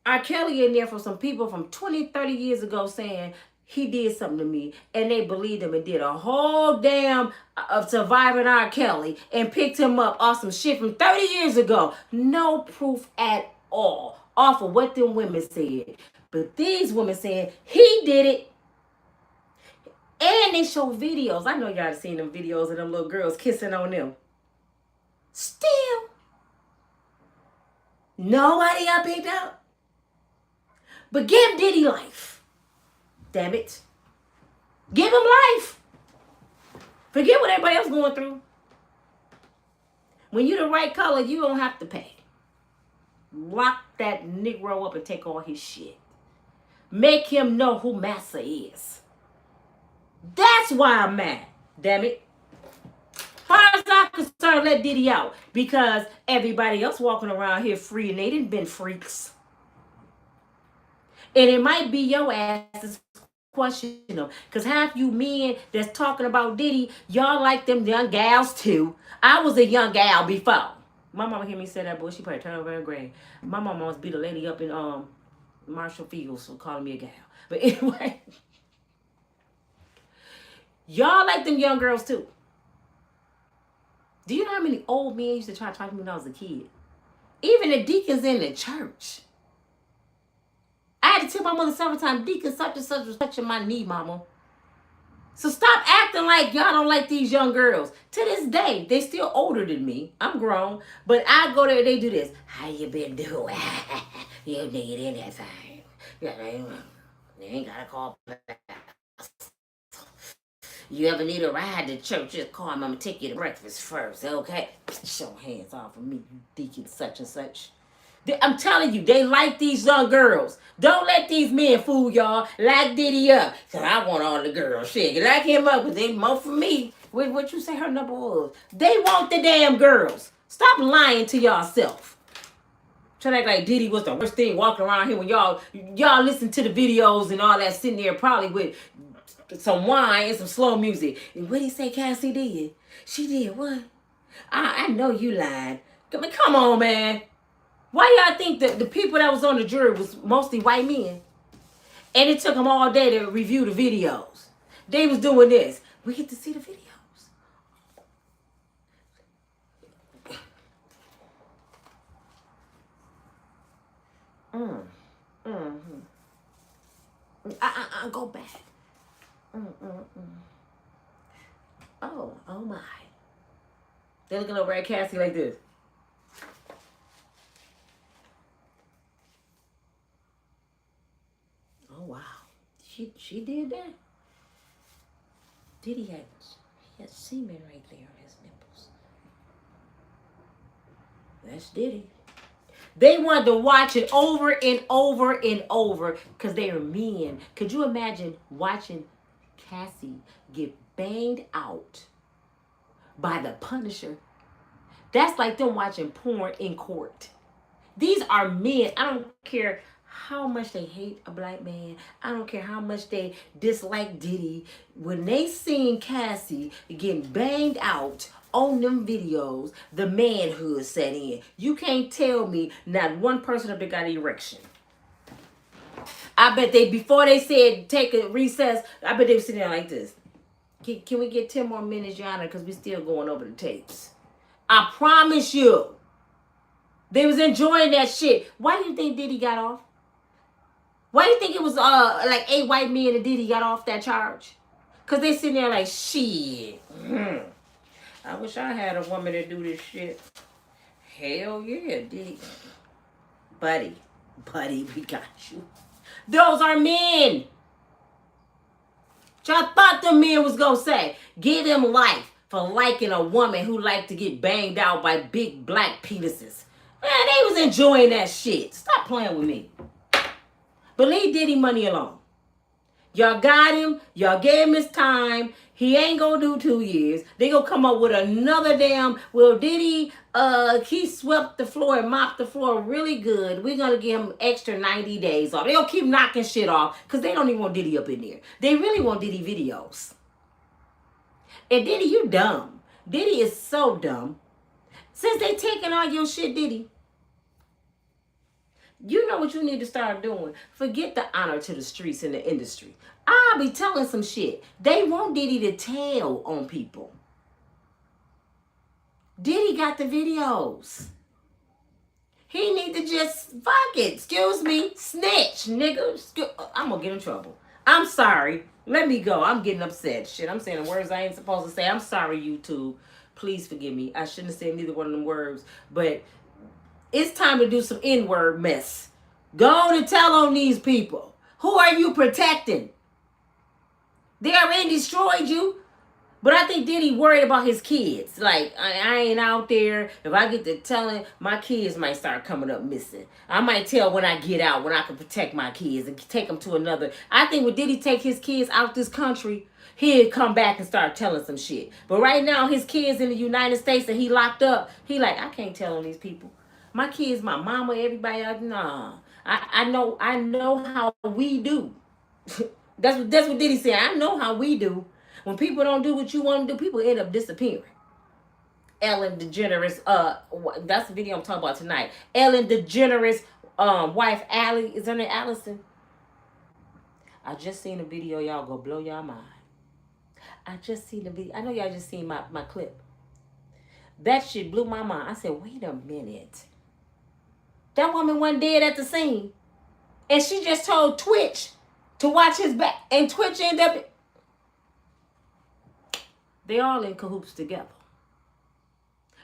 R. Kelly in there for some people from 20, 30 years ago saying he did something to me, and they believed him and did a whole damn of surviving R. Kelly and picked him up off some shit from 30 years ago. No proof at all off of what them women said. But these women saying he did it. And they show videos. I know y'all have seen them videos of them little girls kissing on them. Still, nobody got picked up. But give Diddy life. Damn it. Give him life. Forget what everybody else going through. When you the right color, you don't have to pay. Lock that Negro up and take all his shit. Make him know who Massa is. That's why I'm mad. Damn it. Far as I'm concerned, let Diddy out. Because everybody else walking around here free and they didn't been freaks. And it might be your ass question them. Because half you men that's talking about Diddy, y'all like them young gals too. I was a young gal before. My mama hear me say that, boy. She probably turned over her grave. My mama must beat a lady up in Marshall Fields for calling me a gal. But anyway, y'all like them young girls too. Do you know how many old men used to try to talk to me when I was a kid? Even the deacons in the church. I had to tell my mother several times, deacon such and such was touching my knee, mama. So stop acting like y'all don't like these young girls. To this day, they still older than me. I'm grown. But I go there, they do this. How you been doing? You nigga in that thing. Yeah, they ain't got to call back. You ever need a ride to church, just call me. I'm going to take you to breakfast first, okay? Get your hands off of me, you deacon such and such. I'm telling you, they like these young girls. Don't let these men fool y'all. Like Diddy up. So I want all the girls. Shit, like him up, but they more for me. What you say her number was? They want the damn girls. Stop lying to yourself. Trying to act like Diddy was the worst thing walking around here when y'all listen to the videos and all that, sitting there probably with some wine and some slow music. And what did he say Cassie did? She did what? I know you lied. Come on, man. Why y'all think that the people that was on the jury was mostly white men? And it took them all day to review the videos. They was doing this. We get to see the videos. Go back. Oh my. They're looking over at Cassie like this. Oh wow. She did that. Diddy had semen right there on his nipples. That's Diddy. They wanted to watch it over and over and over because they are men. Could you imagine watching Cassie get banged out by the Punisher? That's like them watching porn in court. These are men. I don't care how much they hate a black man. I don't care how much they dislike Diddy. When they seen Cassie getting banged out on them videos, the manhood set in. You can't tell me not one person up there got an erection. I bet they, before they said take a recess, I bet they were sitting there like this. Can we get 10 more minutes, Your Honor? Because we still going over the tapes. I promise you. They was enjoying that shit. Why do you think Diddy got off? Why do you think it was like 8 white men and Diddy got off that charge? Because they sitting there like, shit. I wish I had a woman to do this shit. Hell yeah, Diddy. Buddy, we got you. Those are men. Y'all thought the men was going to say, give him life for liking a woman who liked to get banged out by big black penises. Man, they was enjoying that shit. Stop playing with me. But leave Diddy money alone. Y'all got him. Y'all gave him his time. He ain't gonna do 2 years. They gonna come up with another damn, well, Diddy, he swept the floor and mopped the floor really good. We're gonna give him extra 90 days off. They gonna keep knocking shit off because they don't even want Diddy up in there. They really want Diddy videos. And Diddy, you dumb. Diddy is so dumb. Since they taking all your shit, Diddy, you know what you need to start doing? Forget the honor to the streets and the industry. I'll be telling some shit. They want Diddy to tell on people. Diddy got the videos. He need to just, fuck it, excuse me, snitch, nigga. I'm gonna get in trouble. I'm sorry. Let me go. I'm getting upset. Shit, I'm saying the words I ain't supposed to say. I'm sorry, YouTube. Please forgive me. I shouldn't have said neither one of them words. But it's time to do some N-word mess. Go on and tell on these people. Who are you protecting? They already destroyed you. But I think Diddy worried about his kids. Like, I ain't out there. If I get to telling, my kids might start coming up missing. I might tell when I get out, when I can protect my kids and take them to another. I think when Diddy take his kids out this country, he'd come back and start telling some shit. But right now, his kids in the United States that he locked up, he like, I can't tell on these people. My kids, my mama, everybody else, nah. I know how we do. That's what Diddy said. I know how we do. When people don't do what you want to do, people end up disappearing. Ellen DeGeneres, that's the video I'm talking about tonight. Ellen DeGeneres, wife Allie, is her name Allison? I just seen a video, y'all go blow y'all mind. I just seen the video. I know y'all just seen my clip. That shit blew my mind. I said, wait a minute. That woman wasn't dead at the scene. And she just told Twitch to watch his back. And Twitch ended up. They all in cahoots together.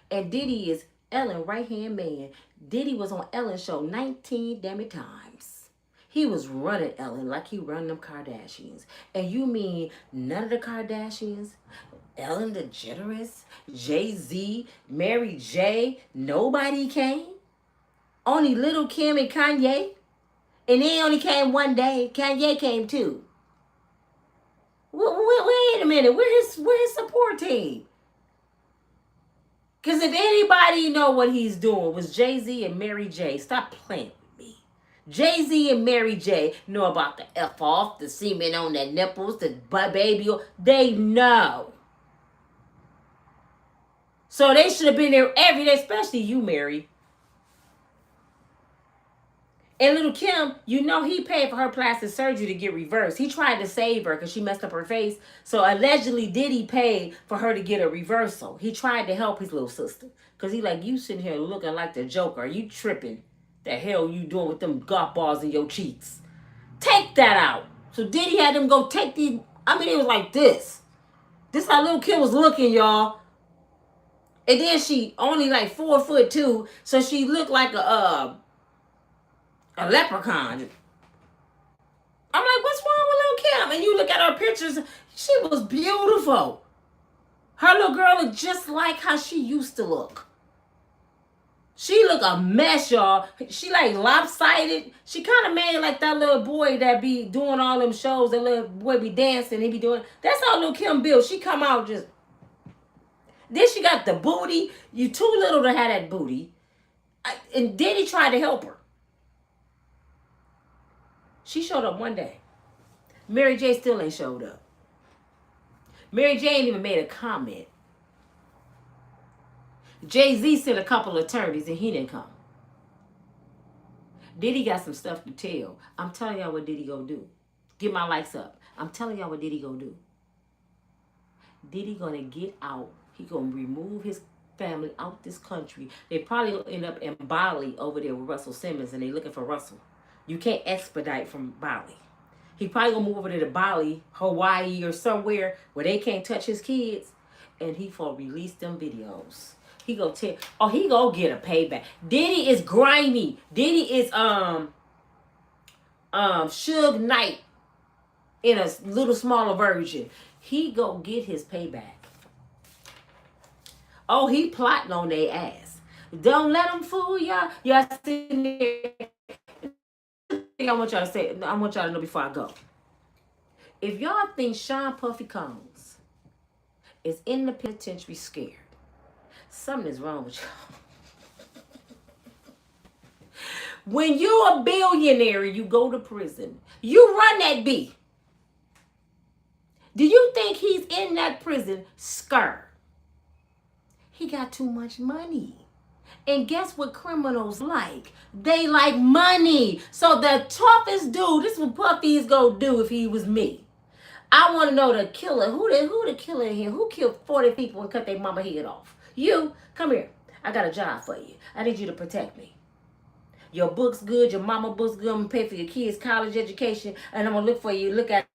And Diddy is Ellen right-hand man. Diddy was on Ellen's show 19 damn it times. He was running Ellen like he run them Kardashians. And you mean none of the Kardashians? Ellen DeGeneres, Jay-Z, Mary J, nobody came? Only Little Kim and Kanye? And they only came one day. Kanye came too. Wait a minute. Where's his support team? Because if anybody know what he's doing was Jay-Z and Mary J. Stop playing with me. Jay-Z and Mary J. know about the F off, the semen on their nipples, the baby. They know. So they should have been there every day, especially you, Mary. And Little Kim, you know he paid for her plastic surgery to get reversed. He tried to save her because she messed up her face. So allegedly Diddy paid for her to get a reversal. He tried to help his little sister. Because he like, you sitting here looking like the Joker. You tripping. The hell you doing with them golf balls in your cheeks? Take that out. So Diddy had them go take these. I mean, it was like this. This how Little Kim was looking, y'all. And then she only like 4'2", so she looked like a leprechaun. I'm like, what's wrong with Lil Kim? And you look at her pictures, she was beautiful. Her little girl looked just like how she used to look. She look a mess, y'all. She like lopsided. She kind of made like that little boy that be doing all them shows. That little boy be dancing. He be doing. That's how Lil Kim built. She come out just. Then she got the booty. You too little to have that booty. And Diddy tried to help her. She showed up one day. Mary J still ain't showed up. Mary J ain't even made a comment. Jay-Z sent a couple of attorneys and he didn't come. Diddy got some stuff to tell. I'm telling y'all what Diddy gonna do. Get my likes up. I'm telling y'all what Diddy gonna do. Diddy gonna get out. He gonna remove his family out this country. They probably gonna end up in Bali over there with Russell Simmons and they looking for Russell. You can't expedite from Bali. He probably gonna move over there to Bali, Hawaii, or somewhere where they can't touch his kids. And he for release them videos. He gonna tell. Oh, he gonna get a payback. Diddy is grimy. Diddy is Suge Knight in a little smaller version. He go get his payback. Oh, he plotting on their ass. Don't let them fool y'all. Y'all sitting there. I want y'all to say. I want y'all to know before I go. If y'all think Sean Puffy Combs is in the penitentiary scared, something is wrong with y'all. When you a billionaire, you go to prison. You run that B. Do you think he's in that prison scared? He got too much money. And guess what criminals like? They like money. So the toughest dude, this is what Puffy is going to do if he was me. I want to know the killer. Who the killer in here? Who killed 40 people and cut their mama head off? You, come here. I got a job for you. I need you to protect me. Your book's good. Your mama book's good. I'm going to pay for your kids' college education. And I'm going to look for you. Look at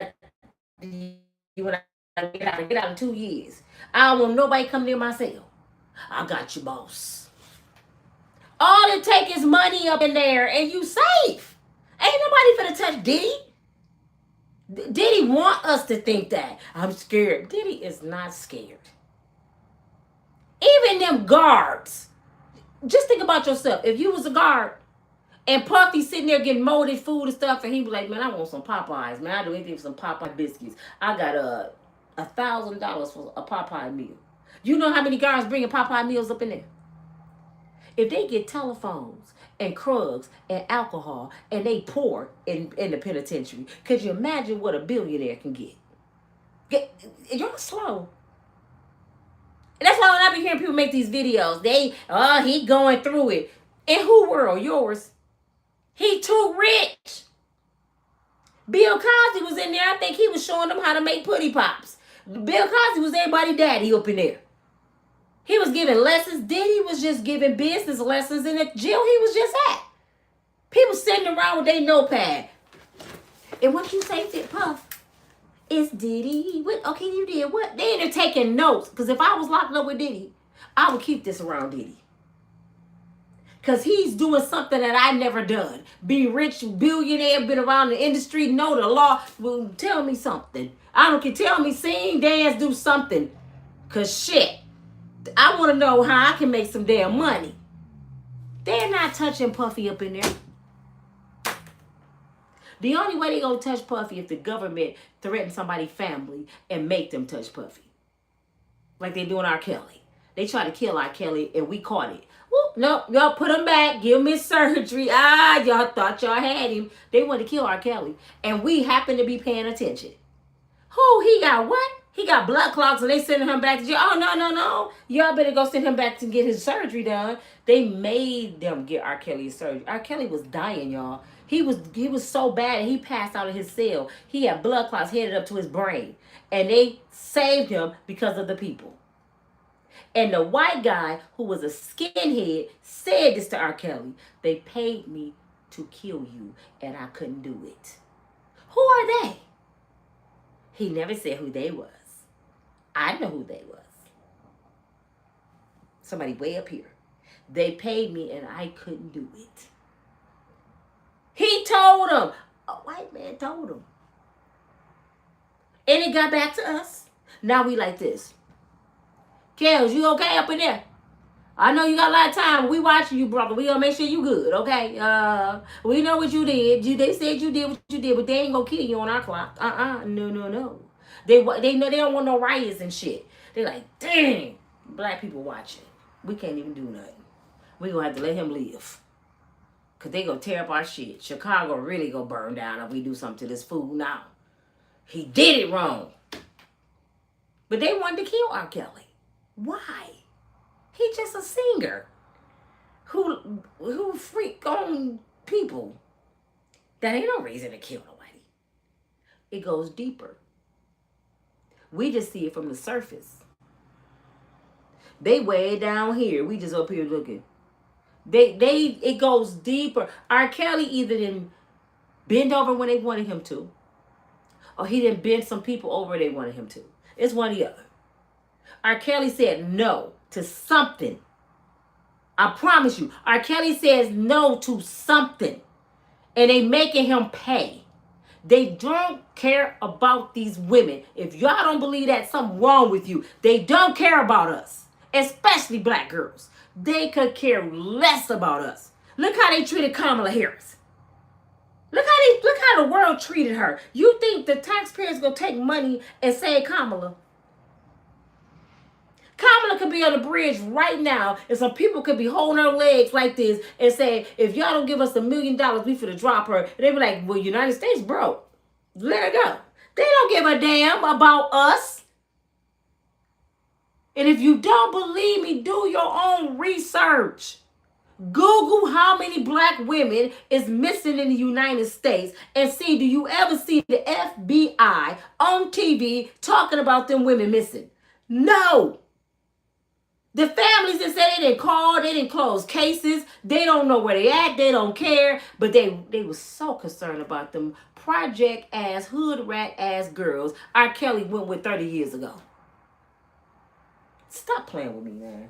you when I get out in 2 years. I don't want nobody come near my cell. I got you, boss. All it take is money up in there and you safe. Ain't nobody finna touch Diddy. Diddy want us to think that. I'm scared. Diddy is not scared. Even them guards. Just think about yourself. If you was a guard and Puffy sitting there getting molded food and stuff and he be like, man, I want some Popeyes. Man, I do anything for some Popeye biscuits. I got $1,000 for a Popeye meal. You know how many guards bringing Popeye meals up in there? If they get telephones and drugs and alcohol and they pour in the penitentiary, could you imagine what a billionaire can get? Y'all slow. And that's why when I be hearing people make these videos, he going through it. In who world? Yours. He too rich. Bill Cosby was in there. I think he was showing them how to make putty pops. Bill Cosby was everybody's daddy up in there. He was giving lessons. Diddy was just giving business lessons in the jail he was just at. People sitting around with their notepad. And what you say, Fit Puff, it's Diddy. What? Okay, you did what? They in there taking notes. Because if I was locked up with Diddy, I would keep this around Diddy. Because he's doing something that I never done. Be rich, billionaire, been around the industry, know the law. Well, tell me something. I don't care. Tell me, sing, dance, do something. Because shit, I want to know how I can make some damn money. They're not touching Puffy up in there. The only way they gonna touch Puffy if the government threaten somebody's family and make them touch Puffy. Like they doing R. Kelly. They try to kill R. Kelly and we caught it. Whoop, no, y'all put him back. Give him his surgery. Y'all thought y'all had him. They wanted to kill R. Kelly. And we happen to be paying attention. Who? He got what? He got blood clots and they sending him back to jail. Oh, no. Y'all better go send him back to get his surgery done. They made them get R. Kelly's surgery. R. Kelly was dying, y'all. He was so bad and he passed out of his cell. He had blood clots headed up to his brain. And they saved him because of the people. And the white guy who was a skinhead said this to R. Kelly. They paid me to kill you and I couldn't do it. Who are they? He never said who they was. I know who they was. Somebody way up here. They paid me and I couldn't do it. He told him. A white man told him. And it got back to us. Now we like this. Kels, you okay up in there? I know you got a lot of time. We watching you, brother. We gonna make sure you good, okay? We know what you did. They said you did what you did, but they ain't gonna kill you on our clock. No. They know they don't want no riots and shit. They like, dang, black people watching. We can't even do nothing. We gonna have to let him live. Cause they gonna tear up our shit. Chicago really gonna burn down if we do something to this fool now. He did it wrong. But they wanted to kill R. Kelly. Why? He just a singer who freak on people. That ain't no reason to kill nobody. It goes deeper. We just see it from the surface. They way down here. We just up here looking. It goes deeper. R. Kelly either didn't bend over when they wanted him to, or he didn't bend some people over they wanted him to. It's one or the other. R. Kelly said no to something. I promise you. R. Kelly says no to something. And they making him pay. They don't care about these women. If y'all don't believe that, something wrong with you. They don't care about us. Especially black girls. They could care less about us. Look how they treated Kamala Harris. Look how the world treated her. You think the taxpayers gonna take money and save Kamala? Kamala could be on the bridge right now, and some people could be holding her legs like this and say, if y'all don't give us $1 million, we finna drop her. And they be like, well, United States broke. Let her go. They don't give a damn about us. And if you don't believe me, do your own research. Google how many black women is missing in the United States and see, do you ever see the FBI on TV talking about them women missing? No. The families that said they didn't call, they didn't close cases, they don't know where they at, they don't care, but they were so concerned about them project ass, hood rat ass girls R. Kelly went with 30 years ago. Stop playing with me, man.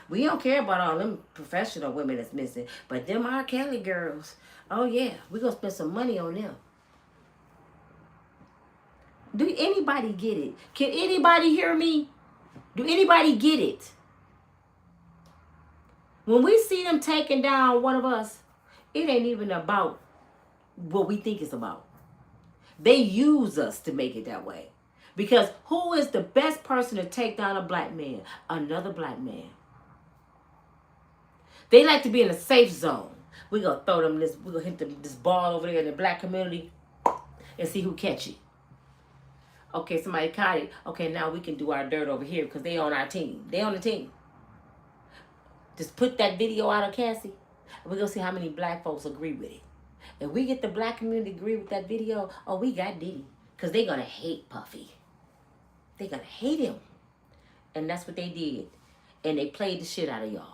We don't care about all them professional women that's missing, but them R. Kelly girls, oh yeah, we gonna spend some money on them. Do anybody get it? Can anybody hear me? Do anybody get it? When we see them taking down one of us, it ain't even about what we think it's about. They use us to make it that way. Because who is the best person to take down a black man? Another black man. They like to be in a safe zone. We're going to throw them this, we're going to hit them this ball over there in the black community and see who catch it. Okay, somebody caught it. Okay, now we can do our dirt over here because they on our team. They on the team. Just put that video out of Cassie. And we're going to see how many black folks agree with it. If we get the black community to agree with that video, oh, we got Diddy. Because they're going to hate Puffy. They're going to hate him. And that's what they did. And they played the shit out of y'all.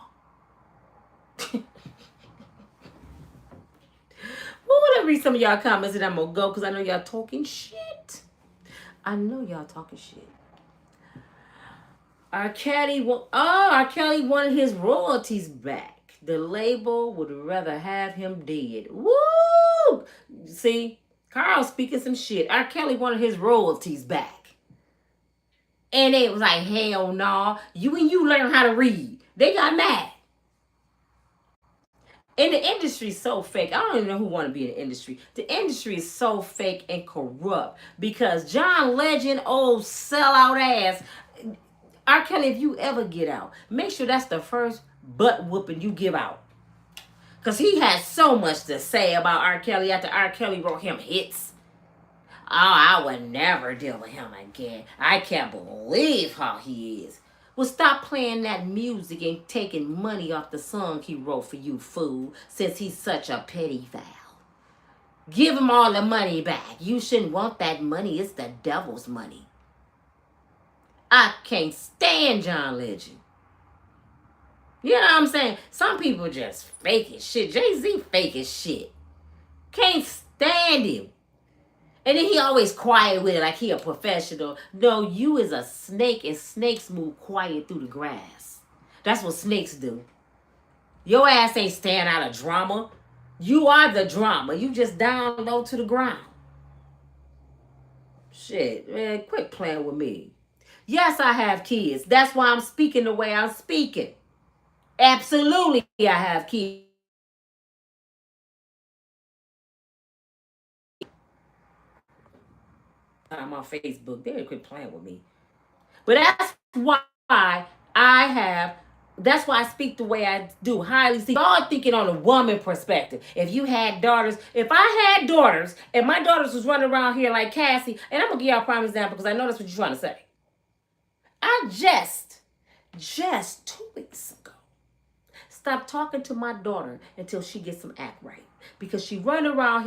Well, I'm going to read some of y'all comments and I'm going to go because I know y'all talking shit. I know y'all talking shit. R. Kelly wanted his royalties back. The label would rather have him dead. Woo! See, Carl speaking some shit. R. Kelly wanted his royalties back. And it was like, hell no. When you learn how to read, they got mad. And the industry is so fake. I don't even know who want to be in the industry. The industry is so fake and corrupt because John Legend, old sellout ass, R. Kelly, if you ever get out, make sure that's the first butt whooping you give out. Because he has so much to say about R. Kelly after R. Kelly wrote him hits. Oh, I would never deal with him again. I can't believe how he is. Well, stop playing that music and taking money off the song he wrote for you, fool, since he's such a petty foul. Give him all the money back. You shouldn't want that money. It's the devil's money. I can't stand John Legend. You know what I'm saying? Some people just fake as shit. Jay-Z fake as shit. Can't stand him. And then he always quiet with it like he a professional. No, you is a snake and snakes move quiet through the grass. That's what snakes do. Your ass ain't staying out of drama. You are the drama. You just down low to the ground. Shit, man, quit playing with me. Yes, I have kids. That's why I'm speaking the way I'm speaking. Absolutely, I have kids. I'm on Facebook. They quit playing with me. But that's why I speak the way I do. Highly see. Y'all thinking on a woman perspective. If you had daughters, if I had daughters, and my daughters was running around here like Cassie, and I'm going to give y'all a prime example because I know that's what you're trying to say. I just 2 weeks ago, stopped talking to my daughter until she gets some act right. Because she run around